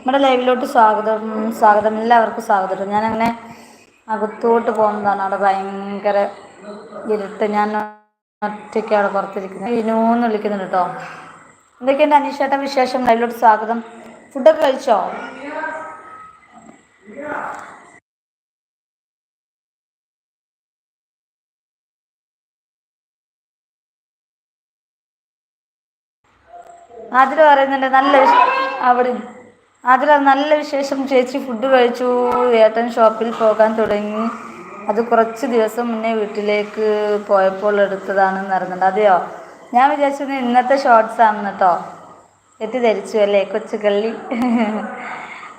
നമ്മുടെ ലൈവിലോട്ട് സ്വാഗതം. സ്വാഗതം, എല്ലാവർക്കും സ്വാഗതം. ഞാനങ്ങനെ അകത്തോട്ട് പോകുന്നതാണ്. അവിടെ ഭയങ്കര ഇരുട്ട്. ഞാൻ ഒറ്റയ്ക്ക് അവിടെ പുറത്തിരിക്കുന്നത്. ഇനൂന്ന് വിളിക്കുന്നുണ്ട് കേട്ടോ. എന്തൊക്കെയുണ്ട് അനീഷേട്ട വിശേഷം? ലൈവിലോട്ട് സ്വാഗതം. ഫുഡൊക്കെ കഴിച്ചോ? അതിൽ പറയുന്നുണ്ട് നല്ല അവിടെ അതിൽ നല്ല വിശേഷം ചേച്ചി. ഫുഡ് കഴിച്ചു. ഏട്ടൻ ഷോപ്പിൽ പോകാൻ തുടങ്ങി. അത് കുറച്ച് ദിവസം മുന്നേ വീട്ടിലേക്ക് പോയപ്പോൾ എടുത്തതാണെന്ന് പറയുന്നുണ്ട്. അതെയോ? ഞാൻ വിചാരിച്ചത് ഇന്നത്തെ ഷോർട്സ് ആണെന്ന് കേട്ടോ. തെറ്റിദ്ധരിച്ചു അല്ലേ കൊച്ചു കള്ളി.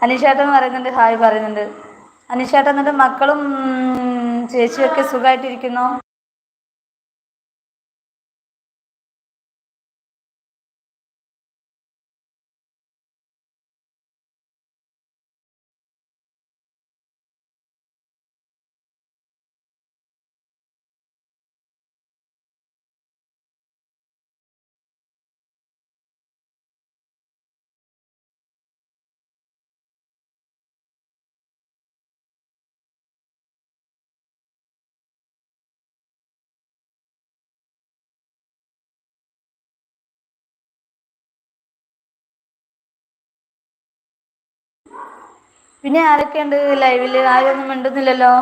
അനീഷേട്ടൻ പറയുന്നുണ്ട്, ഹായ് പറയുന്നുണ്ട്. അനീഷേട്ടൻ എന്നിട്ട് മക്കളും ചേച്ചിയൊക്കെ സുഖമായിട്ടിരിക്കുന്നു? പിന്നെ ആരൊക്കെയുണ്ട് ലൈവില്? ആരും ഒന്നും മിണ്ടുന്നില്ലല്ലോ.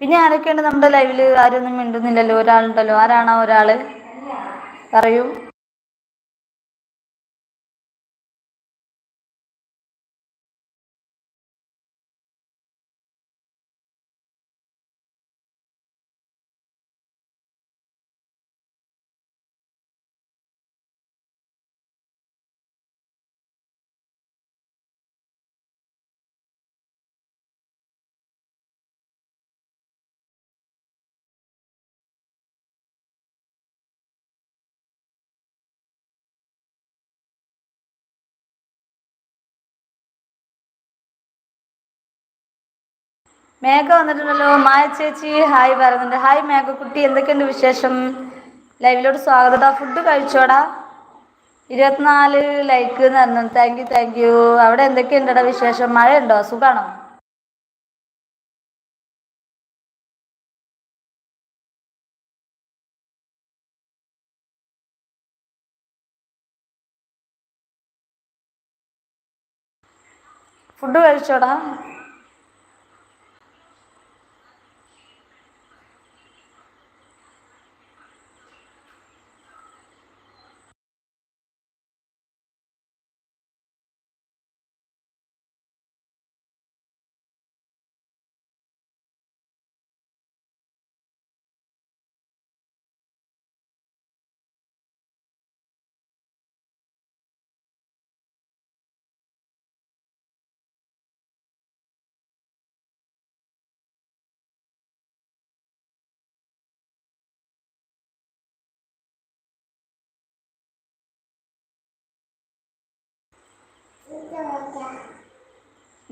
പിന്നെ ആരൊക്കെയുണ്ട് നമ്മുടെ ലൈവില്? ആരും ഒന്നും മിണ്ടുന്നില്ലല്ലോ. ഒരാളുണ്ടല്ലോ. ആരാണോ ഒരാള്? പറയൂ. മേഘ വന്നിട്ടുണ്ടല്ലോ. മായ ചേച്ചി ഹായ് പറയുന്നുണ്ട്. ഹായ് മേഘ കുട്ടി, എന്തൊക്കെയുണ്ട് വിശേഷം? ലൈവിലോട്ട് സ്വാഗതം. ഫുഡ് കഴിച്ചോടാ? 24 ലൈക്ക് എന്ന് പറഞ്ഞു. Thank you, thank you. അവിടെ എന്തൊക്കെയുണ്ടടാ വിശേഷം? മഴയുണ്ടോ? സുഖാണോ? ഫുഡ് കഴിച്ചോടാ?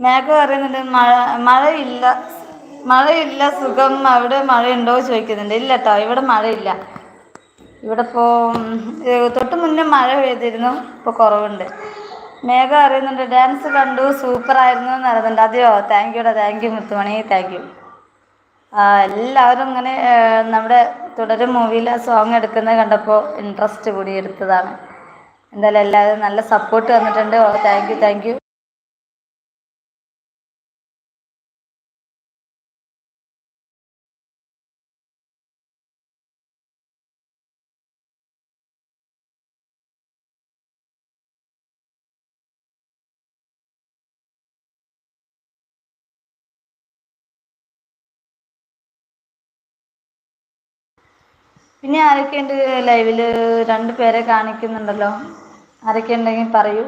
മേഘ പറയുന്നുണ്ട് മഴയില്ല. മഴയില്ല, സുഖം. അവിടെ മഴയുണ്ടോ ചോദിക്കുന്നുണ്ട്. ഇല്ല കേട്ടോ, ഇവിടെ മഴയില്ല. ഇവിടെ ഇപ്പോൾ തൊട്ട് മുന്നേ മഴ പെയ്തിരുന്നു. ഇപ്പോൾ കുറവുണ്ട്. മേഘ അറിയുന്നുണ്ട്. ഡാൻസ് കണ്ടു, സൂപ്പറായിരുന്നു എന്ന് പറയുന്നുണ്ട്. അതെയോ? താങ്ക് യുടാ, thank you Muthumani, thank you. എല്ലാവരും ഇങ്ങനെ നമ്മുടെ തുടരും മൂവിയിൽ ആ സോങ് എടുക്കുന്നത് കണ്ടപ്പോൾ ഇൻട്രസ്റ്റ് കൂടി എടുത്തതാണ്. എന്തായാലും എല്ലാവരും നല്ല സപ്പോർട്ട് തന്നിട്ടുണ്ട്. ഓ താങ്ക് യു, താങ്ക് യു. പിന്നെ ആരൊക്കെയുണ്ട് ലൈവിൽ? 2 പേരെ കാണിക്കുന്നുണ്ടല്ലോ. ആരൊക്കെ ഉണ്ടെങ്കിൽ പറയൂ.